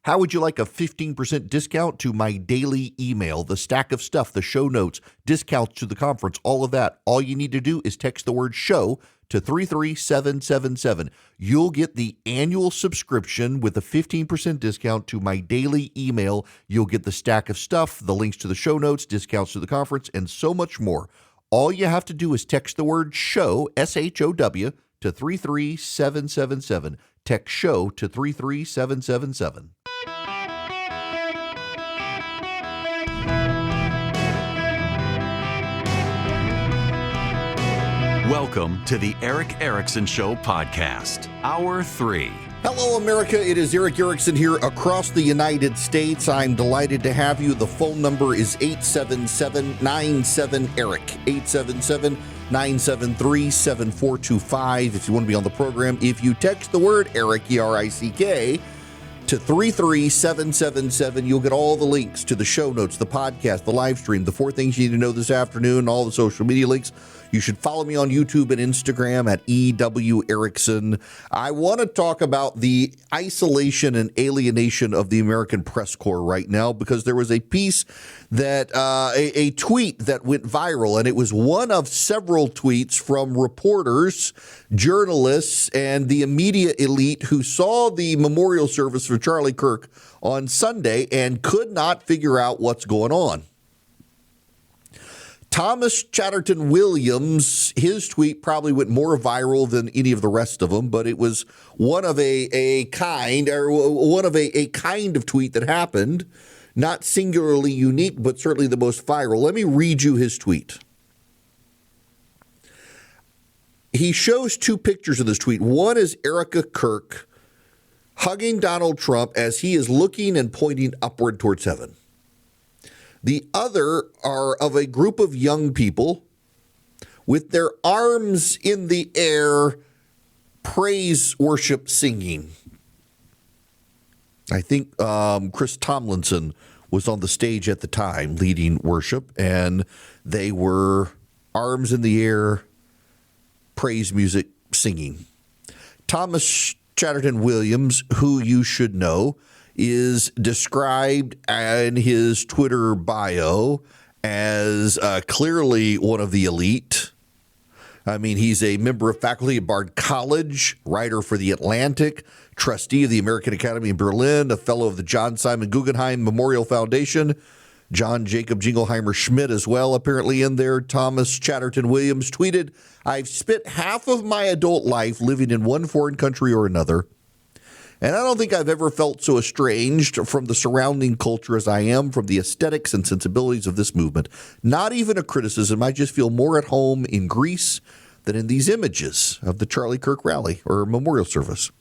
How would you like a 15% discount to my daily email, the stack of stuff, the show notes, discounts to the conference, all of that? All you need to do is text the word show to 33777. You'll get the annual subscription with a 15% discount to my daily email. You'll get the stack of stuff, the links to the show notes, discounts to the conference, and so much more. All you have to do is text the word show, SHOW, to 33777. Text show to 33777. Welcome to the Eric Erickson Show podcast, Hour 3. Hello, America. It is Eric Erickson here across the United States. I'm delighted to have you. The phone number is 877-97-ERIC, 877-973-7425 if you want to be on the program. If you text the word Eric, E-R-I-C-K, to 33777, you'll get all the links to the show notes, the podcast, the live stream, the 4 things you need to know this afternoon, all the social media links. You should follow me on YouTube and Instagram at EW Erickson. I want to talk about the isolation and alienation of the American press corps right now, because there was a piece that a tweet that went viral, and it was one of several tweets from reporters, journalists, and the media elite who saw the memorial service for Charlie Kirk on Sunday and could not figure out what's going on. Thomas Chatterton Williams, his tweet probably went more viral than any of the rest of them, but it was one of a kind of tweet that happened, not singularly unique, but certainly the most viral. Let me read you his tweet. He shows 2 pictures in this tweet. One is Erica Kirk hugging Donald Trump as he is looking and pointing upward towards heaven. The other are of a group of young people with their arms in the air, praise worship singing. I think Chris Tomlinson was on the stage at the time leading worship, and they were arms in the air, praise music singing. Thomas Chatterton Williams, who you should know, is described in his Twitter bio as clearly one of the elite. I mean, he's a member of faculty at Bard College, writer for The Atlantic, trustee of the American Academy in Berlin, a fellow of the John Simon Guggenheim Memorial Foundation, John Jacob Jingleheimer Schmidt as well, apparently in there. Thomas Chatterton Williams tweeted, "I've spent half of my adult life living in one foreign country or another, and I don't think I've ever felt so estranged from the surrounding culture as I am from the aesthetics and sensibilities of this movement. Not even a criticism. I just feel more at home in Greece than in these images of the Charlie Kirk rally or memorial service."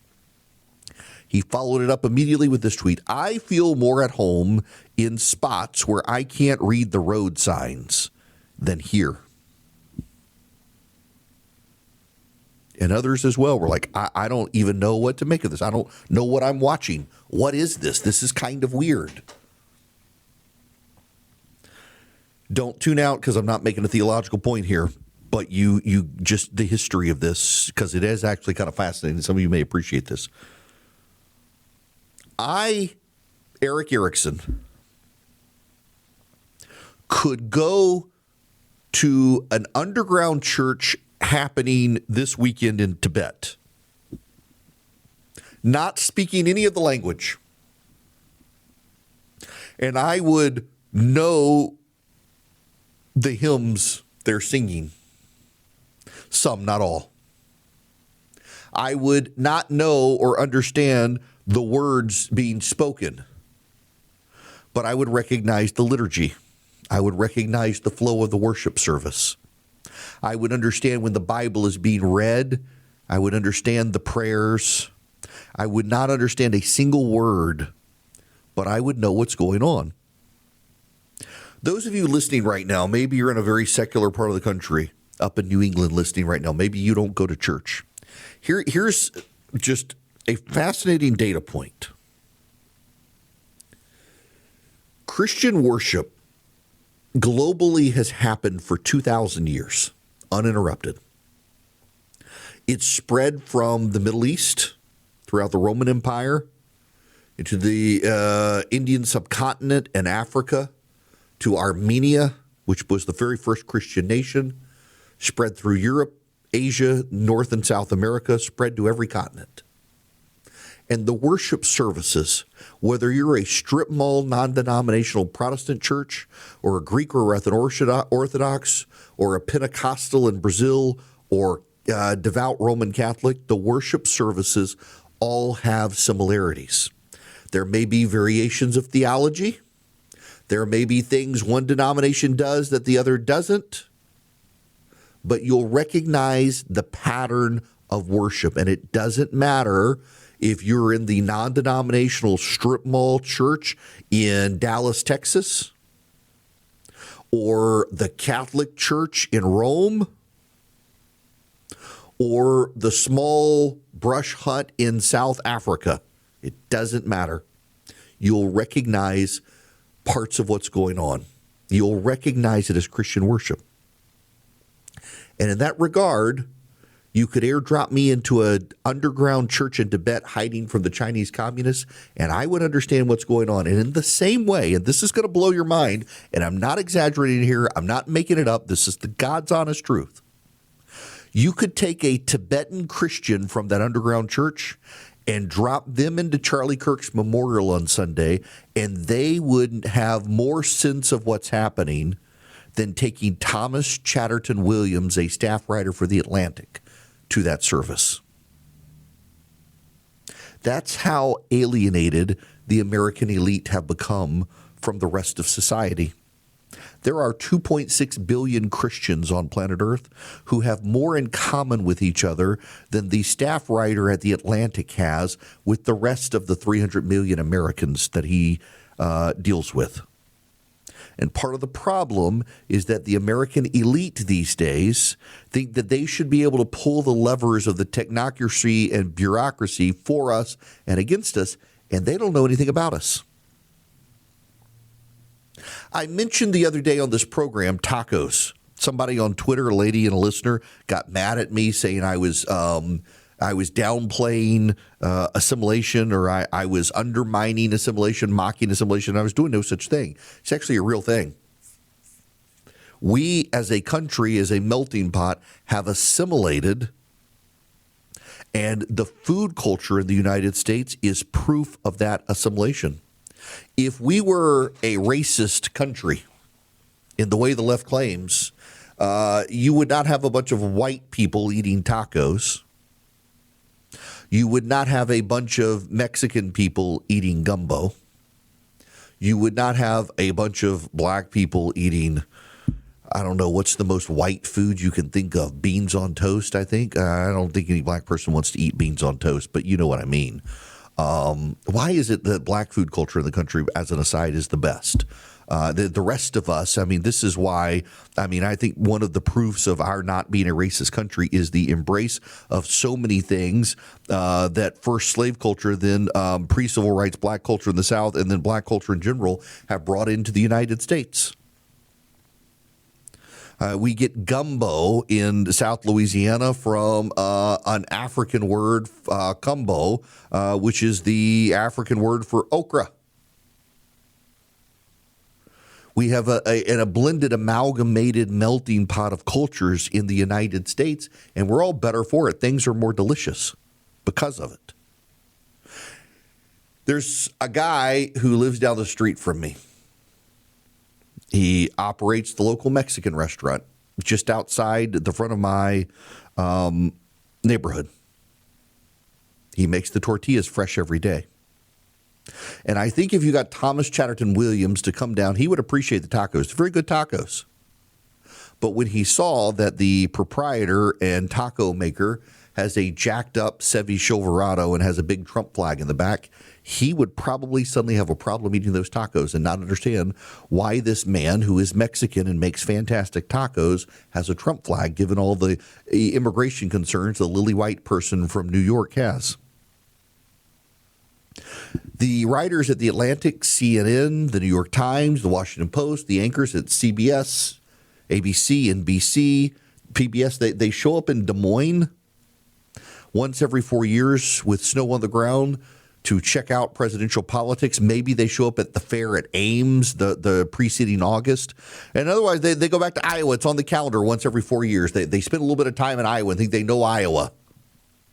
He followed it up immediately with this tweet. "I feel more at home in spots where I can't read the road signs than here." And others as well were like, I don't even know what to make of this. I don't know what I'm watching. What is this? This is kind of weird. Don't tune out because I'm not making a theological point here, but you just the history of this, because it is actually kind of fascinating. Some of you may appreciate this. I, Eric Erickson, could go to an underground church happening this weekend in Tibet, not speaking any of the language, and I would know the hymns they're singing. Some, not all. I would not know or understand the words being spoken, but I would recognize the liturgy. I would recognize the flow of the worship service. I would understand when the Bible is being read. I would understand the prayers. I would not understand a single word, but I would know what's going on. Those of you listening right now, maybe you're in a very secular part of the country, up in New England listening right now. Maybe you don't go to church. Here's just a fascinating data point. Christian worship globally has happened for 2,000 years, uninterrupted. It's spread from the Middle East throughout the Roman Empire into the Indian subcontinent and Africa, to Armenia, which was the very first Christian nation, spread through Europe, Asia, North and South America, spread to every continent. And the worship services, whether you're a strip mall, non-denominational Protestant church, or a Greek or Orthodox, or a Pentecostal in Brazil, or devout Roman Catholic, the worship services all have similarities. There may be variations of theology. There may be things one denomination does that the other doesn't. But you'll recognize the pattern of worship. And it doesn't matter if you're in the non-denominational strip mall church in Dallas, Texas, or the Catholic church in Rome, or the small brush hut in South Africa. It doesn't matter. You'll recognize parts of what's going on. You'll recognize it as Christian worship. And in that regard, you could airdrop me into an underground church in Tibet hiding from the Chinese communists, and I would understand what's going on. And in the same way, and this is going to blow your mind, and I'm not exaggerating here, I'm not making it up, this is the God's honest truth. You could take a Tibetan Christian from that underground church and drop them into Charlie Kirk's memorial on Sunday, and they would have more sense of what's happening than taking Thomas Chatterton Williams, a staff writer for The Atlantic, to that service. That's how alienated the American elite have become from the rest of society. There are 2.6 billion Christians on planet Earth who have more in common with each other than the staff writer at The Atlantic has with the rest of the 300 million Americans that he deals with. And part of the problem is that the American elite these days think that they should be able to pull the levers of the technocracy and bureaucracy for us and against us, and they don't know anything about us. I mentioned the other day on this program tacos. Somebody on Twitter, a lady and a listener, got mad at me saying I was downplaying assimilation, or I was undermining assimilation, mocking assimilation. I was doing no such thing. It's actually a real thing. We as a country, as a melting pot, have assimilated, and the food culture in the United States is proof of that assimilation. If we were a racist country, in the way the left claims, you would not have a bunch of white people eating tacos. You would not have a bunch of Mexican people eating gumbo. You would not have a bunch of black people eating, I don't know, what's the most white food you can think of? Beans on toast, I think. I don't think any black person wants to eat beans on toast, but you know what I mean. Why is it that black food culture in the country, as an aside, is the best? The rest of us, I mean, this is why, I think one of the proofs of our not being a racist country is the embrace of so many things that first slave culture, then pre-civil rights black culture in the South, and then black culture in general have brought into the United States. We get gumbo in South Louisiana from an African word, gumbo, which is the African word for okra. We have a blended, amalgamated, melting pot of cultures in the United States, and we're all better for it. Things are more delicious because of it. There's a guy who lives down the street from me. He operates the local Mexican restaurant just outside the front of my neighborhood. He makes the tortillas fresh every day. And I think if you got Thomas Chatterton Williams to come down, he would appreciate the tacos. They're very good tacos. But when he saw that the proprietor and taco maker has a jacked up Chevy Silverado and has a big Trump flag in the back, he would probably suddenly have a problem eating those tacos and not understand why this man who is Mexican and makes fantastic tacos has a Trump flag, given all the immigration concerns the lily white person from New York has. The writers at The Atlantic, CNN, the New York Times, the Washington Post, the anchors at CBS, ABC, NBC, PBS, they show up in Des Moines once every 4 years with snow on the ground to check out presidential politics. Maybe they show up at the fair at Ames the preceding August. And otherwise, they go back to Iowa. It's on the calendar once every 4 years. They spend a little bit of time in Iowa and think they know Iowa.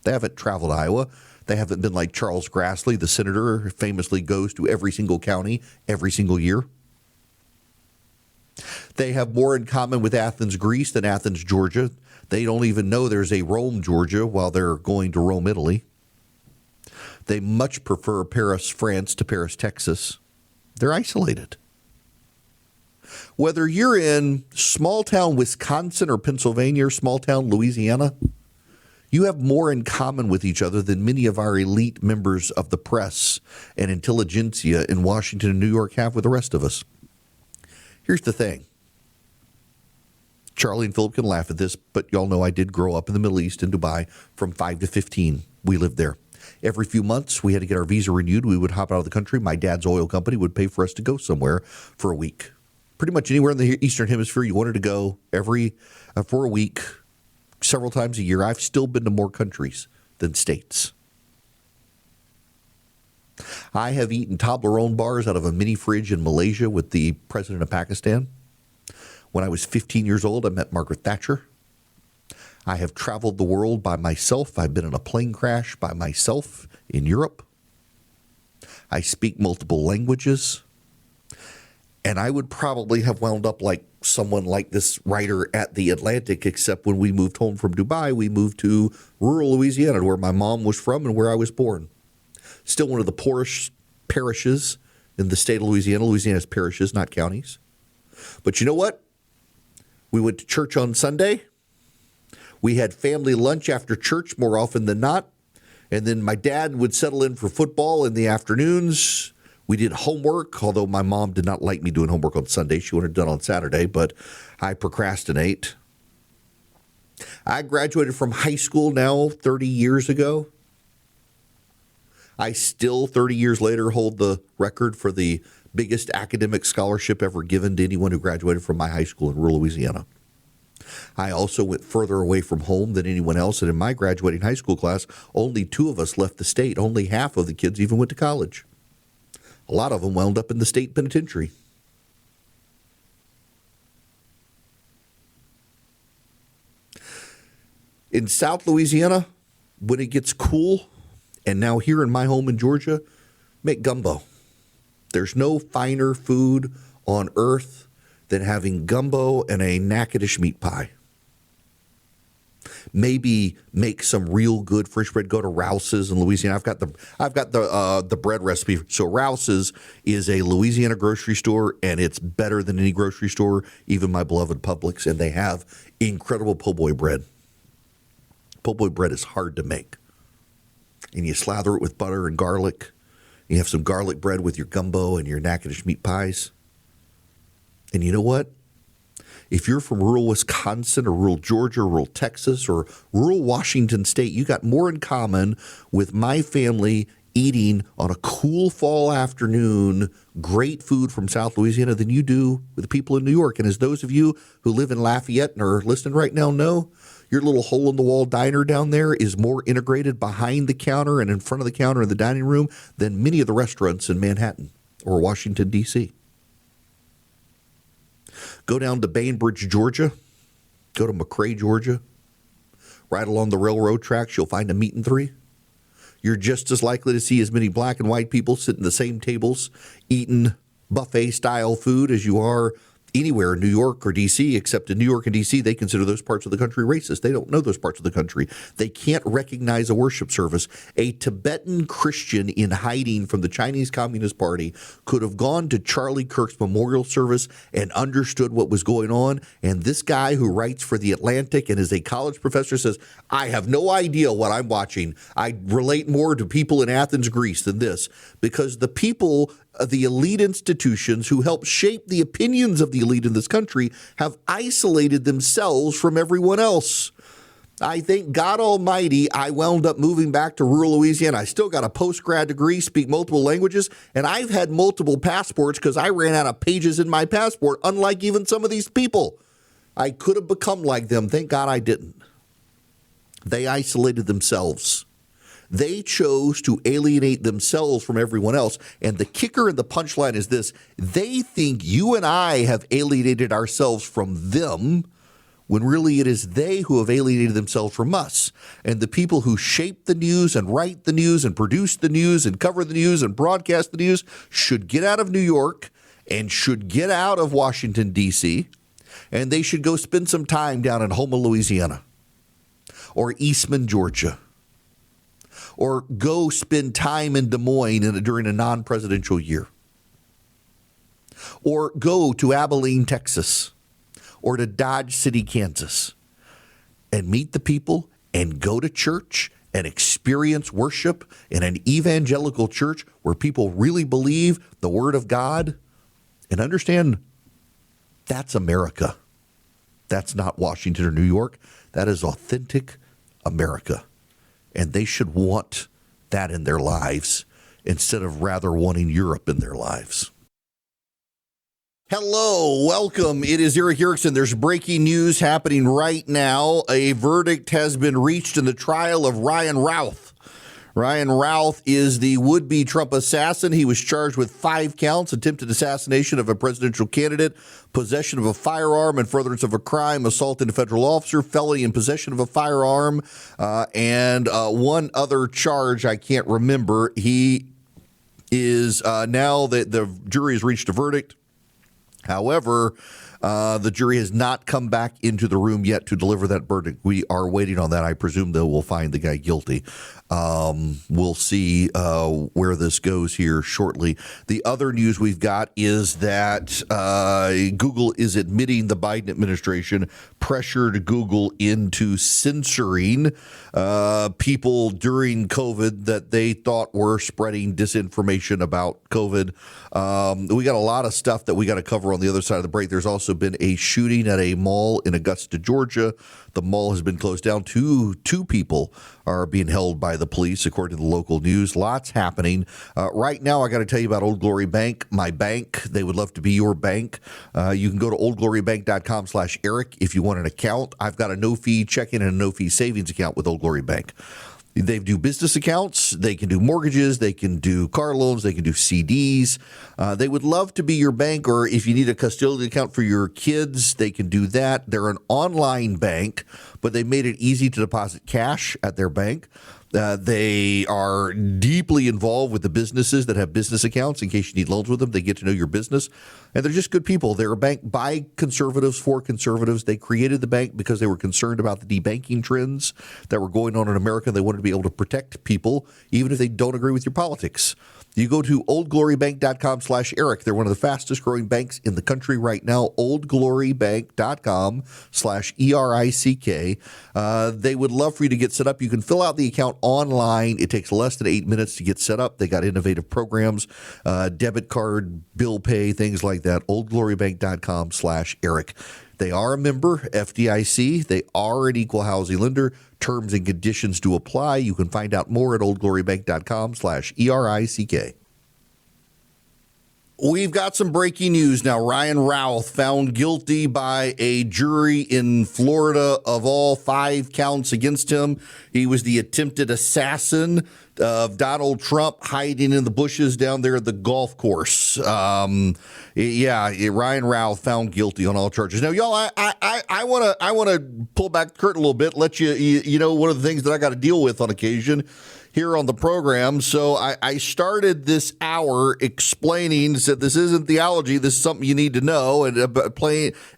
They haven't traveled Iowa. They haven't been like Charles Grassley, the senator, who famously goes to every single county every single year. They have more in common with Athens, Greece than Athens, Georgia. They don't even know there's a Rome, Georgia, while they're going to Rome, Italy. They much prefer Paris, France to Paris, Texas. They're isolated. Whether you're in small-town Wisconsin or Pennsylvania or small-town Louisiana, you have more in common with each other than many of our elite members of the press and intelligentsia in Washington and New York have with the rest of us. Here's the thing. Charlie and Philip can laugh at this, but y'all know I did grow up in the Middle East in Dubai from 5 to 15. We lived there. Every few months, we had to get our visa renewed. We would hop out of the country. My dad's oil company would pay for us to go somewhere for a week. Pretty much anywhere in the Eastern Hemisphere you wanted to go for a week, several times a year. I've still been to more countries than states. I have eaten Toblerone bars out of a mini fridge in Malaysia with the president of Pakistan. When I was 15 years old, I met Margaret Thatcher. I have traveled the world by myself. I've been in a plane crash by myself in Europe. I speak multiple languages. And I would probably have wound up like someone like this writer at The Atlantic, except when we moved home from Dubai, we moved to rural Louisiana, where my mom was from and where I was born. Still one of the poorest parishes in the state of Louisiana. Louisiana's parishes, not counties. But you know what? We went to church on Sunday. We had family lunch after church more often than not. And then my dad would settle in for football in the afternoons. We did homework, although my mom did not like me doing homework on Sunday. She wanted it done on Saturday, but I procrastinate. I graduated from high school now 30 years ago. I still, 30 years later, hold the record for the biggest academic scholarship ever given to anyone who graduated from my high school in rural Louisiana. I also went further away from home than anyone else, and in my graduating high school class, only 2 of us left the state. Only half of the kids even went to college. A lot of them wound up in the state penitentiary. In South Louisiana, when it gets cool, and now here in my home in Georgia, make gumbo. There's no finer food on earth than having gumbo and a Natchitoches meat pie. Maybe make some real good French bread. Go to Rouse's in Louisiana. I've got the bread recipe. So Rouse's is a Louisiana grocery store, and it's better than any grocery store, even my beloved Publix. And they have incredible po' boy bread. Po' boy bread is hard to make, and you slather it with butter and garlic. You have some garlic bread with your gumbo and your Natchitoches meat pies. And you know what? If you're from rural Wisconsin or rural Georgia or rural Texas or rural Washington State, you got more in common with my family eating on a cool fall afternoon great food from South Louisiana than you do with the people in New York. And as those of you who live in Lafayette and are listening right now know, your little hole-in-the-wall diner down there is more integrated behind the counter and in front of the counter in the dining room than many of the restaurants in Manhattan or Washington, D.C. Go down to Bainbridge, Georgia. Go to McRae, Georgia. Right along the railroad tracks, you'll find a meat and three. You're just as likely to see as many black and white people sitting at the same tables eating buffet-style food as you are anywhere in New York or D.C., except in New York and D.C., they consider those parts of the country racist. They don't know those parts of the country. They can't recognize a worship service. A Tibetan Christian in hiding from the Chinese Communist Party could have gone to Charlie Kirk's memorial service and understood what was going on. And this guy who writes for The Atlantic and is a college professor says, I have no idea what I'm watching. I relate more to people in Athens, Greece than this, because the people, the elite institutions who help shape the opinions of the elite in this country have isolated themselves from everyone else. I thank God Almighty I wound up moving back to rural Louisiana. I still got a post-grad degree, speak multiple languages, and I've had multiple passports because I ran out of pages in my passport, unlike even some of these people. I could have become like them. Thank God I didn't. They isolated themselves. They chose to alienate themselves from everyone else. And the kicker and the punchline is this: they think you and I have alienated ourselves from them, when really it is they who have alienated themselves from us. And the people who shape the news and write the news and produce the news and cover the news and broadcast the news should get out of New York and should get out of Washington, D.C., and they should go spend some time down in Houma, Louisiana, or Eastman, Georgia, or go spend time in Des Moines during a non-presidential year, or go to Abilene, Texas, or to Dodge City, Kansas, and meet the people and go to church and experience worship in an evangelical church where people really believe the Word of God and understand that's America. That's not Washington or New York. That is authentic America. And they should want that in their lives instead of rather wanting Europe in their lives. Hello, welcome. It is Eric Erickson. There's breaking news happening right now. A verdict has been reached in the trial of Ryan Routh. Ryan Routh is the would-be Trump assassin. He was charged with 5 counts: attempted assassination of a presidential candidate, possession of a firearm in furtherance of a crime, assault on a federal officer, felony in possession of a firearm, and one other charge I can't remember. He is now the jury has reached a verdict. However, the jury has not come back into the room yet to deliver that verdict. We are waiting on that. I presume they will find the guy guilty. We'll see where this goes here shortly. The other news we've got is that Google is admitting the Biden administration pressured Google into censoring people during COVID that they thought were spreading disinformation about COVID. We got a lot of stuff that we got to cover on the other side of the break. There's also been a shooting at a mall in Augusta, Georgia. The mall has been closed down. Two people are being held by the police, according to the local news. Lots happening. Right now, I got to tell you about Old Glory Bank, my bank. They would love to be your bank. You can go to oldglorybank.com/Eric if you want an account. I've got a no-fee checking and a no-fee savings account with Old Glory Bank. They do business accounts. They can do mortgages. They can do car loans. They can do CDs. They would love to be your bank, or if you need a custodial account for your kids, they can do that. They're an online bank, but they made it easy to deposit cash at their bank. They are deeply involved with the businesses that have business accounts in case you need loans with them. They get to know your business, and they're just good people. They're a bank by conservatives for conservatives. They created the bank because they were concerned about the debanking trends that were going on in America. They wanted to be able to protect people, even if they don't agree with your politics. You go to oldglorybank.com/Eric. They're one of the fastest growing banks in the country right now. oldglorybank.com/ERICK. They would love for you to get set up. You can fill out the account online. It takes less than 8 minutes to get set up. They got innovative programs, debit card, bill pay, things like that. oldglorybank.com/Eric. They are a member, FDIC. They are an equal housing lender. Terms and conditions do apply. You can find out more at oldglorybank.com/ERICK. We've got some breaking news now. Ryan Routh found guilty by a jury in Florida of all 5 counts against him. He was the attempted assassin of Donald Trump, hiding in the bushes down there at the golf course. Ryan Routh found guilty on all charges. Now, y'all, I want to pull back the curtain a little bit, let you know one of the things that I got to deal with on occasion here on the program. So I started this hour explaining, said this isn't theology, this is something you need to know, and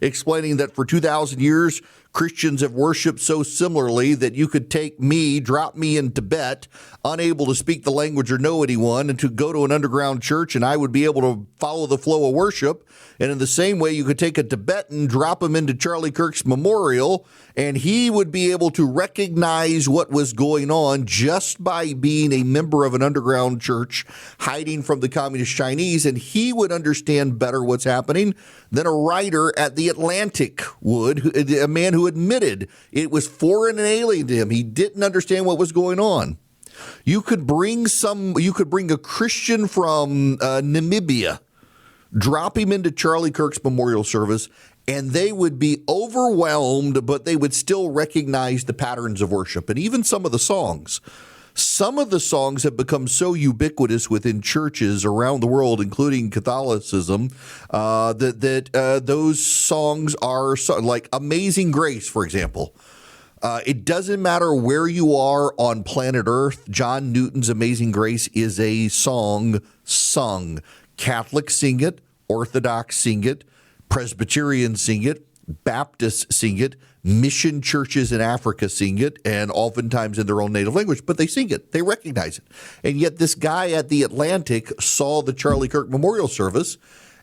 explaining that for 2,000 years, Christians have worshiped so similarly that you could take me, drop me in Tibet, unable to speak the language or know anyone, and to go to an underground church, and I would be able to follow the flow of worship. And in the same way, you could take a Tibetan, drop him into Charlie Kirk's memorial, and he would be able to recognize what was going on just by being a member of an underground church hiding from the communist Chinese, and he would understand better what's happening than a writer at The Atlantic would, a man who admitted it was foreign and alien to him. He didn't understand what was going on. You could bring a Christian from Namibia, drop him into Charlie Kirk's memorial service, and they would be overwhelmed, but they would still recognize the patterns of worship and even some of the songs. Some of the songs have become so ubiquitous within churches around the world, including Catholicism, that those songs are like Amazing Grace, for example. It doesn't matter where you are on planet Earth. John Newton's Amazing Grace is a song sung. Catholics sing it, Orthodox sing it, Presbyterians sing it, Baptists sing it, mission churches in Africa sing it, and oftentimes in their own native language, but they sing it. They recognize it. And yet this guy at the Atlantic saw the Charlie Kirk Memorial Service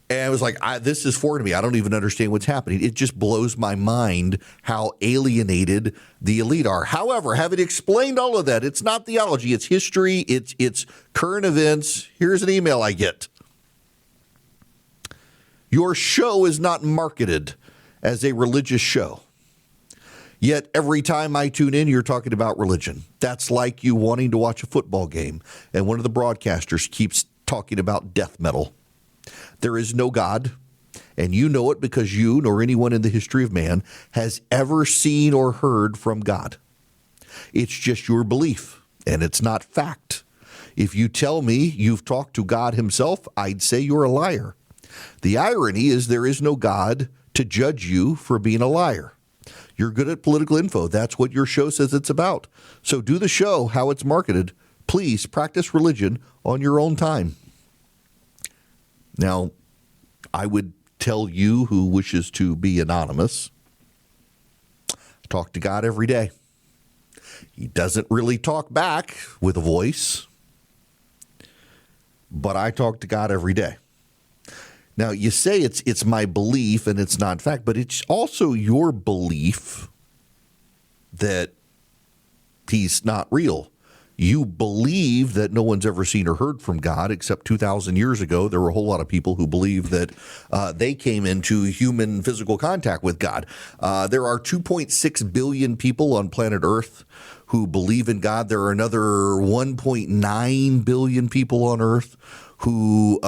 and was like, this is foreign to me. I don't even understand what's happening. It just blows my mind how alienated the elite are. However, having explained all of that, it's not theology, it's history, it's current events. Here's an email I get. Your show is not marketed as a religious show. Yet every time I tune in, you're talking about religion. That's like you wanting to watch a football game, and one of the broadcasters keeps talking about death metal. There is no God, and you know it because you, nor anyone in the history of man, has ever seen or heard from God. It's just your belief, and it's not fact. If you tell me you've talked to God himself, I'd say you're a liar. The irony is there is no God to judge you for being a liar. You're good at political info. That's what your show says it's about. So do the show how it's marketed. Please practice religion on your own time. Now, I would tell you who wishes to be anonymous, talk to God every day. He doesn't really talk back with a voice, but I talk to God every day. Now, you say it's my belief and it's not fact, but it's also your belief that he's not real. You believe that no one's ever seen or heard from God, except 2,000 years ago, there were a whole lot of people who believed that they came into human physical contact with God. There are 2.6 billion people on planet Earth who believe in God. There are another 1.9 billion people on Earth who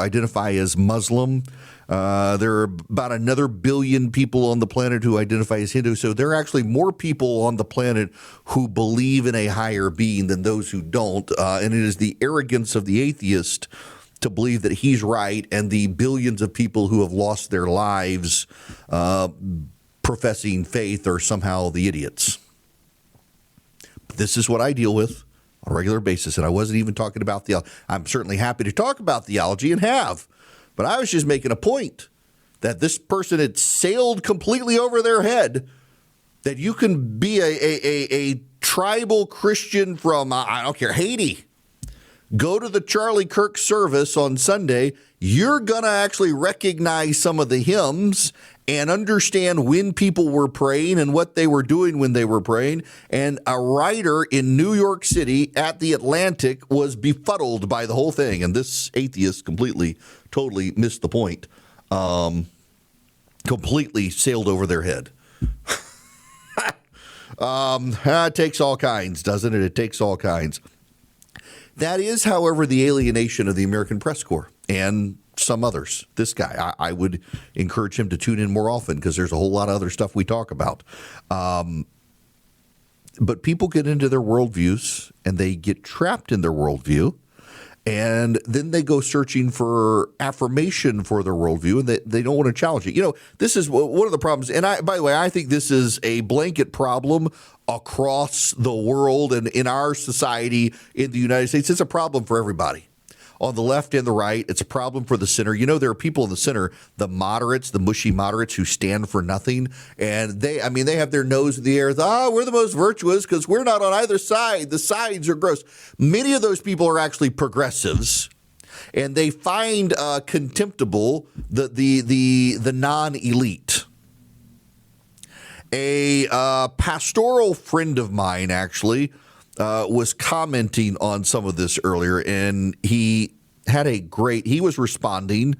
identify as Muslim. There are about another billion people on the planet who identify as Hindu. So there are actually more people on the planet who believe in a higher being than those who don't. And it is the arrogance of the atheist to believe that he's right, and the billions of people who have lost their lives professing faith are somehow the idiots. But this is what I deal with on a regular basis, and I wasn't even talking about theology. I'm certainly happy to talk about theology and have, but I was just making a point that this person had sailed completely over their head that you can be a tribal Christian from, I don't care, Haiti, go to the Charlie Kirk service on Sunday, you're going to actually recognize some of the hymns and understand when people were praying and what they were doing when they were praying. And a writer in New York City at the Atlantic was befuddled by the whole thing. And this atheist totally missed the point, completely sailed over their head. It takes all kinds, doesn't it? It takes all kinds. That is, however, the alienation of the American press corps and some others. This guy, I would encourage him to tune in more often because there's a whole lot of other stuff we talk about. But people get into their worldviews and they get trapped in their worldview. And then they go searching for affirmation for their worldview, and they don't want to challenge it. You know, this is one of the problems. And by the way, I think this is a blanket problem across the world and in our society in the United States. It's a problem for everybody. On the left and the right, it's a problem for the center. You know, there are people in the center, the moderates, the mushy moderates who stand for nothing. And they have their nose in the air. We're the most virtuous because we're not on either side. The sides are gross. Many of those people are actually progressives, and they find contemptible the non-elite. A pastoral friend of mine actually was commenting on some of this earlier, and he was responding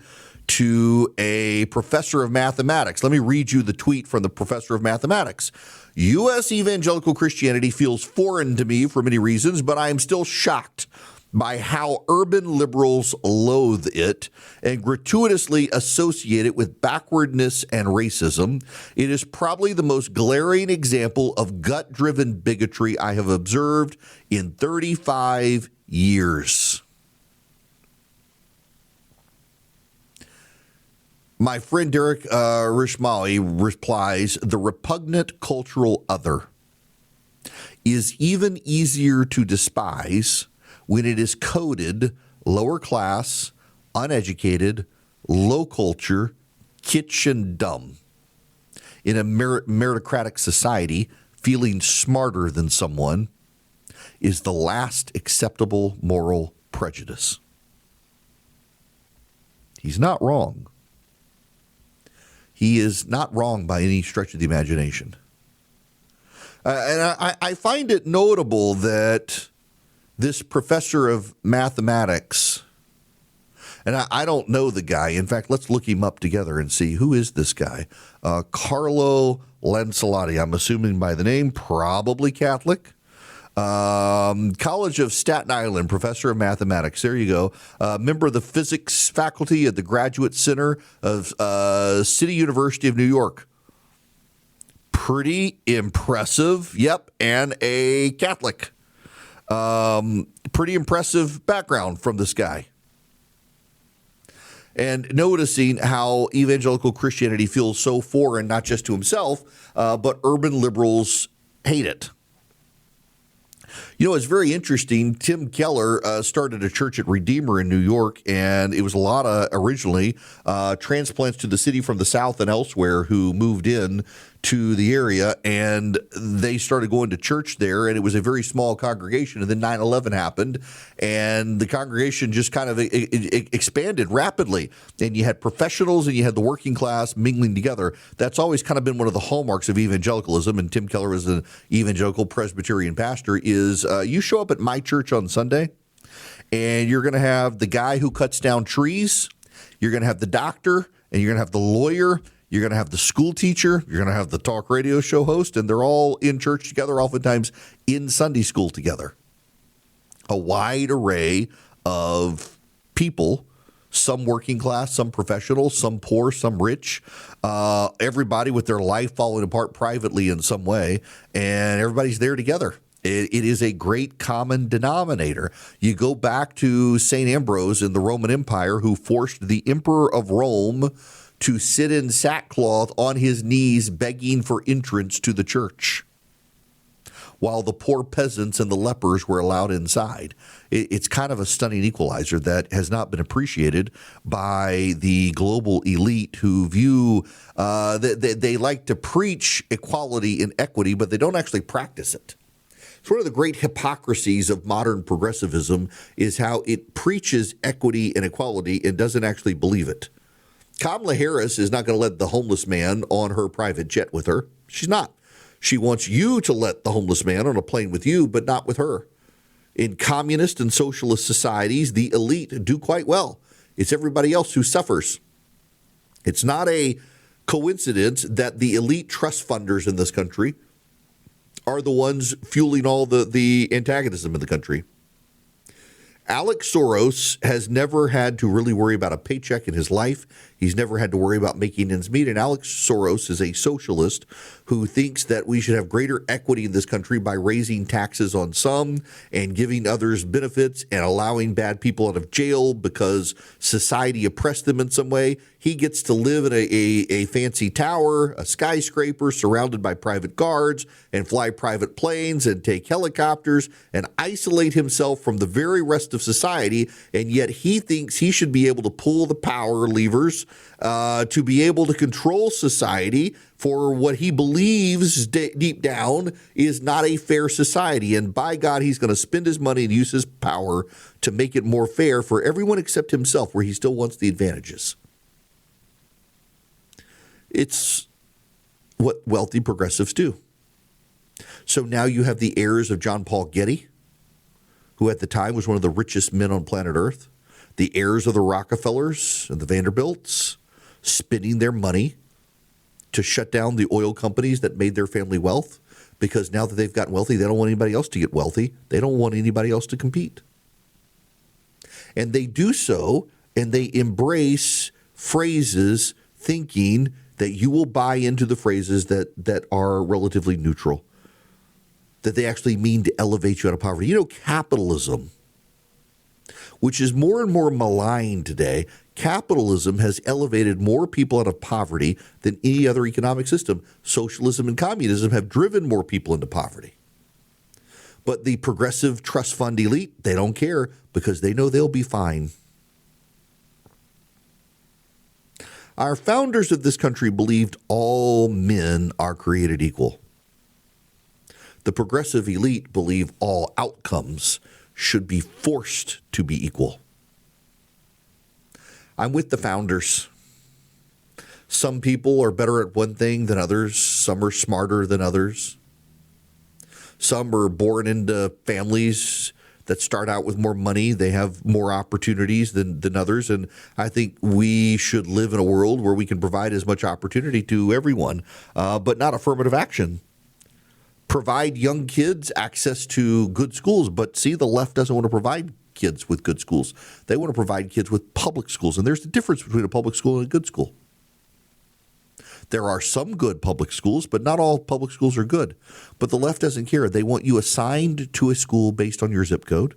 to a professor of mathematics. Let me read you the tweet from the professor of mathematics. U.S. evangelical Christianity feels foreign to me for many reasons, but I am still shocked by how urban liberals loathe it and gratuitously associate it with backwardness and racism. It is probably the most glaring example of gut-driven bigotry I have observed in 35 years. My friend Derek Rishmali replies, the repugnant cultural other is even easier to despise when it is coded lower class, uneducated, low culture, kitchen dumb. In a meritocratic society, feeling smarter than someone is the last acceptable moral prejudice. He's not wrong. He is not wrong by any stretch of the imagination. And I find it notable that this professor of mathematics, and I don't know the guy. In fact, let's look him up together and see who is this guy. Carlo Lancelotti, I'm assuming by the name, probably Catholic. College of Staten Island, professor of mathematics. There you go. Member of the physics faculty at the Graduate Center of City University of New York. Pretty impressive. Yep. And a Catholic. Pretty impressive background from this guy. And noticing how evangelical Christianity feels so foreign, not just to himself, but urban liberals hate it. You know, it's very interesting. Tim Keller started a church at Redeemer in New York, and it was a lot of originally transplants to the city from the South and elsewhere who moved in to the area, and they started going to church there, and it was a very small congregation. And then 9/11 happened, and the congregation just kind of expanded rapidly. And you had professionals and you had the working class mingling together. That's always kind of been one of the hallmarks of evangelicalism, and Tim Keller is an evangelical Presbyterian pastor, is you show up at my church on Sunday, and you're going to have the guy who cuts down trees, you're going to have the doctor, and you're going to have the lawyer, you're going to have the school teacher, you're going to have the talk radio show host, and they're all in church together, oftentimes in Sunday school together. A wide array of people, some working class, some professional, some poor, some rich, everybody with their life falling apart privately in some way, and everybody's there together. It is a great common denominator. You go back to St. Ambrose in the Roman Empire, who forced the emperor of Rome to sit in sackcloth on his knees begging for entrance to the church, while the poor peasants and the lepers were allowed inside. It's kind of a stunning equalizer that has not been appreciated by the global elite, who view they like to preach equality and equity, but they don't actually practice it. It's one of the great hypocrisies of modern progressivism is how it preaches equity and equality and doesn't actually believe it. Kamala Harris is not going to let the homeless man on her private jet with her. She's not. She wants you to let the homeless man on a plane with you, but not with her. In communist and socialist societies, the elite do quite well. It's everybody else who suffers. It's not a coincidence that the elite trust funders in this country are the ones fueling all the antagonism in the country. Alex Soros has never had to really worry about a paycheck in his life. He's never had to worry about making ends meet. And Alex Soros is a socialist who thinks that we should have greater equity in this country by raising taxes on some and giving others benefits and allowing bad people out of jail because society oppressed them in some way. He gets to live in a fancy tower, a skyscraper surrounded by private guards, and fly private planes and take helicopters and isolate himself from the very rest of society. And yet he thinks he should be able to pull the power levers to be able to control society for what he believes deep down is not a fair society. And by God, he's going to spend his money and use his power to make it more fair for everyone except himself, where he still wants the advantages. It's what wealthy progressives do. So now you have the heirs of John Paul Getty, who at the time was one of the richest men on planet Earth, the heirs of the Rockefellers and the Vanderbilts, spending their money to shut down the oil companies that made their family wealth, because now that they've gotten wealthy, they don't want anybody else to get wealthy. They don't want anybody else to compete. And they do so, and they embrace phrases thinking that you will buy into the phrases that are relatively neutral, that they actually mean to elevate you out of poverty. You know, capitalism, which is more and more maligned today, capitalism has elevated more people out of poverty than any other economic system. Socialism and communism have driven more people into poverty. But the progressive trust fund elite, they don't care because they know they'll be fine. Our founders of this country believed all men are created equal. The progressive elite believe all outcomes should be forced to be equal. I'm with the founders. Some people are better at one thing than others. Some are smarter than others. Some are born into families that start out with more money. They have more opportunities than others. And I think we should live in a world where we can provide as much opportunity to everyone, but not affirmative action. Provide young kids access to good schools. But see, the left doesn't want to provide kids with good schools. They want to provide kids with public schools. And there's the difference between a public school and a good school. There are some good public schools, but not all public schools are good. But the left doesn't care. They want you assigned to a school based on your zip code.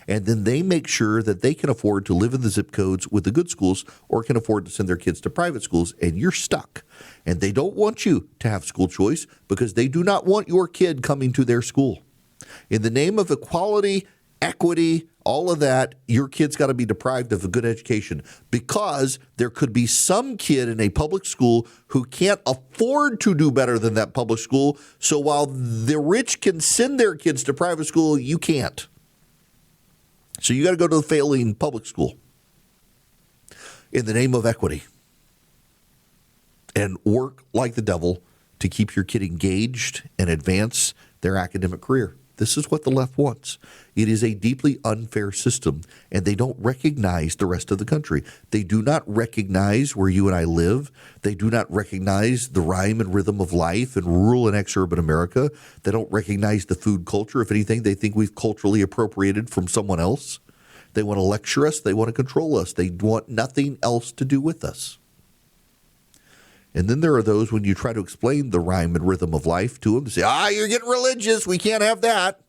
And then they make sure that they can afford to live in the zip codes with the good schools or can afford to send their kids to private schools, and you're stuck. And they don't want you to have school choice because they do not want your kid coming to their school. In the name of equality, equity, all of that, your kid's got to be deprived of a good education because there could be some kid in a public school who can't afford to do better than that public school. So while the rich can send their kids to private school, you can't. So you got to go to the failing public school in the name of equity and work like the devil to keep your kid engaged and advance their academic career. This is what the left wants. It is a deeply unfair system, and they don't recognize the rest of the country. They do not recognize where you and I live. They do not recognize the rhyme and rhythm of life in rural and exurban America. They don't recognize the food culture. If anything, they think we've culturally appropriated from someone else. They want to lecture us. They want to control us. They want nothing else to do with us. And then there are those, when you try to explain the rhyme and rhythm of life to them, they say, you're getting religious. We can't have that.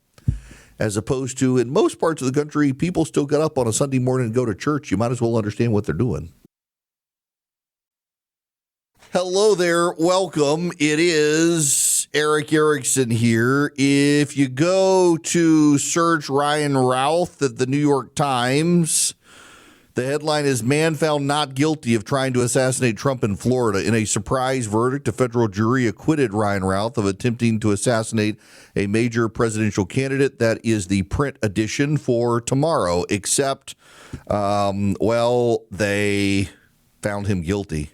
As opposed to, in most parts of the country, people still get up on a Sunday morning and go to church. You might as well understand what they're doing. Hello there. Welcome. It is Eric Erickson here. If you go to search Ryan Routh at the New York Times, the headline is "Man Found Not Guilty of Trying to Assassinate Trump in Florida." In a surprise verdict, a federal jury acquitted Ryan Routh of attempting to assassinate a major presidential candidate. That is the print edition for tomorrow, except, they found him guilty.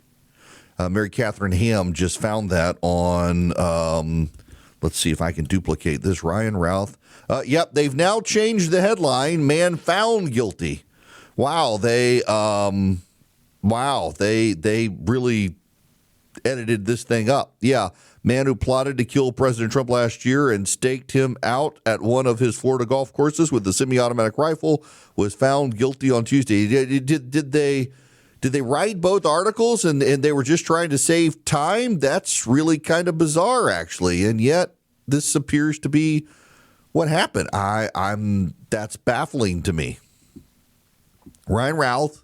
Mary Catherine Ham just found that on, let's see if I can duplicate this, Ryan Routh. They've now changed the headline, "Man Found Guilty." Wow, they really edited this thing up. Yeah, man who plotted to kill President Trump last year and staked him out at one of his Florida golf courses with a semi-automatic rifle was found guilty on Tuesday. Did they write both articles and they were just trying to save time? That's really kind of bizarre, actually, and yet this appears to be what happened. That's baffling to me. Ryan Routh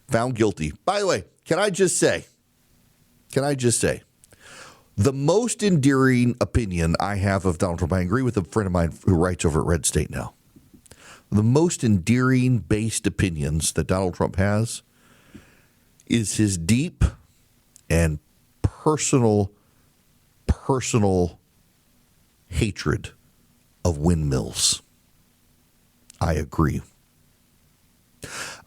found guilty. By the way, can I just say, the most endearing opinion I have of Donald Trump, I agree with a friend of mine who writes over at Red State now. The most endearing based opinions that Donald Trump has is his deep and personal hatred of windmills. I agree.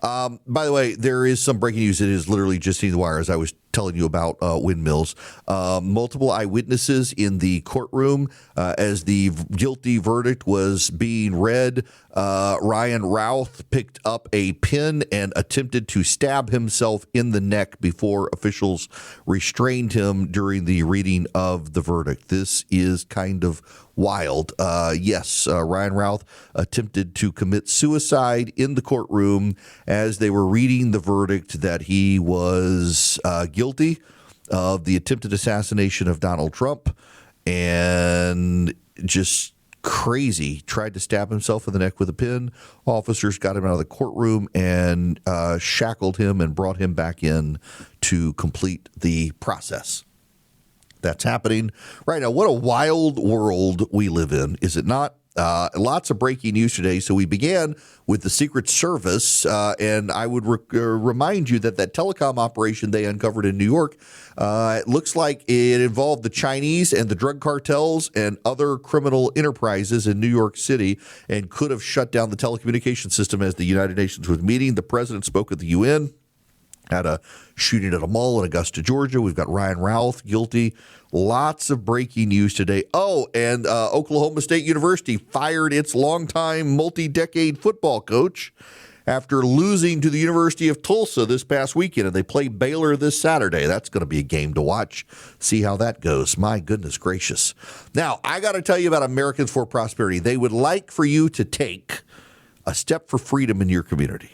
By the way, there is some breaking news that is literally just seeing the wire as I was telling you about windmills. Multiple eyewitnesses in the courtroom as the guilty verdict was being read. Ryan Routh picked up a pin and attempted to stab himself in the neck before officials restrained him during the reading of the verdict. This is kind of wild. Ryan Routh attempted to commit suicide in the courtroom as they were reading the verdict that he was guilty of the attempted assassination of Donald Trump, and just crazy. Tried to stab himself in the neck with a pin. Officers got him out of the courtroom and shackled him and brought him back in to complete the process. That's happening right now. What a wild world we live in, is it not? Lots of breaking news today. So we began with the Secret Service, and I would remind you that telecom operation they uncovered in New York, it looks like it involved the Chinese and the drug cartels and other criminal enterprises in New York City, and could have shut down the telecommunications system as the United Nations was meeting. The president spoke at the UN. Had a shooting at a mall in Augusta, Georgia. We've got Ryan Routh guilty. Lots of breaking news today. Oh, and Oklahoma State University fired its longtime multi-decade football coach after losing to the University of Tulsa this past weekend. And they play Baylor this Saturday. That's going to be a game to watch. See how that goes. My goodness gracious. Now, I got to tell you about Americans for Prosperity. They would like for you to take a step for freedom in your community.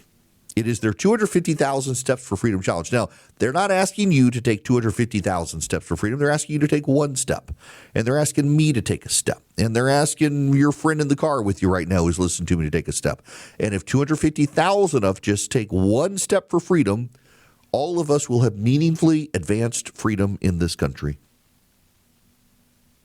It is their 250,000 Steps for Freedom Challenge. Now, they're not asking you to take 250,000 steps for freedom. They're asking you to take one step. And they're asking me to take a step. And they're asking your friend in the car with you right now who's listening to me to take a step. And if 250,000 of just take one step for freedom, all of us will have meaningfully advanced freedom in this country.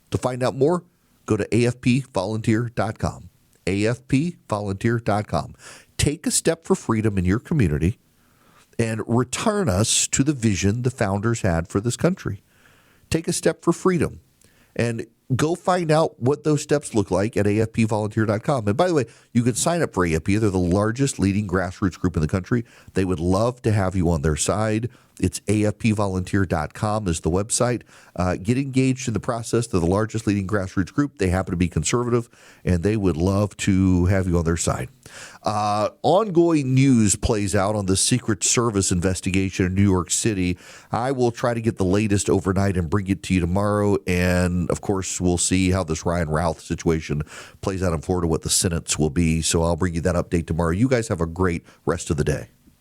To find out more, go to afpvolunteer.com. afpvolunteer.com. Take a step for freedom in your community and return us to the vision the founders had for this country. Take a step for freedom and go find out what those steps look like at afpvolunteer.com. And by the way, you can sign up for AFP. They're the largest leading grassroots group in the country. They would love to have you on their side. It's afpvolunteer.com is the website. Get engaged in the process. They're the largest leading grassroots group. They happen to be conservative, and they would love to have you on their side. Ongoing news plays out on the Secret Service investigation in New York City. I will try to get the latest overnight and bring it to you tomorrow. And, of course, we'll see how this Ryan Routh situation plays out in Florida, what the sentence will be. So I'll bring you that update tomorrow. You guys have a great rest of the day.